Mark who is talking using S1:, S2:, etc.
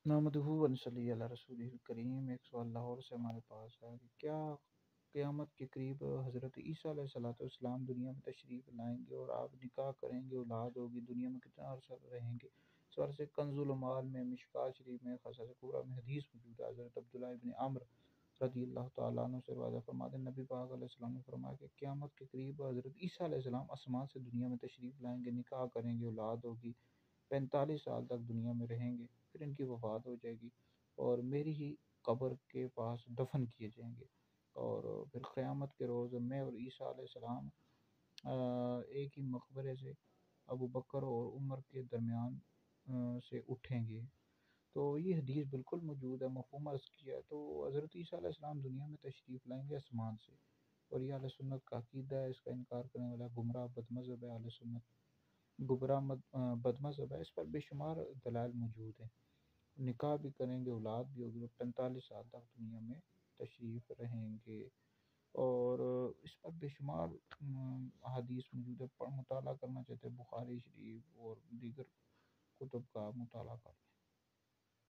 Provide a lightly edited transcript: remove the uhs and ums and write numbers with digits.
S1: نحمدہ و نصلی علی رسولہ الکریم۔ ایک سوال لاہور سے ہمارے پاس ہے کہ کیا قیامت کے قریب حضرت عیسیٰ علیہ السلام دنیا میں تشریف لائیں گے اور آپ نکاح کریں گے، اولاد ہوگی، دنیا میں کتنا عرصہ رہیں گے؟ سوال سے کنز المال میں، مشکوٰۃ شریف میں، قصص کبریٰ میں حدیث موجود ہے۔ حضرت عبداللہ ابن عمرو رضی اللہ تعالیٰ عنہ سے روایت فرماتے ہیں، نبی پاک علیہ السلام نے فرمایا کہ قیامت کے قریب حضرت عیسیٰ علیہ السلام آسمان سے دنیا میں تشریف لائیں گے، نکاح کریں گے، اولاد ہوگی، 45 سال تک دنیا میں رہیں گے، پھر ان کی وفات ہو جائے گی اور میری ہی قبر کے پاس دفن کیے جائیں گے، اور پھر قیامت کے روز میں اور عیسیٰ علیہ السلام ایک ہی مقبرے سے ابو بکر اور عمر کے درمیان سے اٹھیں گے۔ تو یہ حدیث بالکل موجود ہے، مفہوم عرض کیا ہے۔ تو حضرت عیسیٰ علیہ السلام دنیا میں تشریف لائیں گے آسمان سے، اور یہ اہل سنت کا عقیدہ ہے، اس کا انکار کرنے والا گمراہ بد مذہب ہے۔ اہل سنت بد مذہب ہے، اس پر بے شمار دلائل موجود ہیں۔ نکاح بھی کریں گے، اولاد بھی ہوگی، اور 45 سال تک دنیا میں تشریف رہیں گے، اور اس پر بے شمار احادیث موجود ہے۔ مطالعہ کرنا چاہتے ہیں بخاری شریف اور دیگر کتب کا مطالعہ کریں۔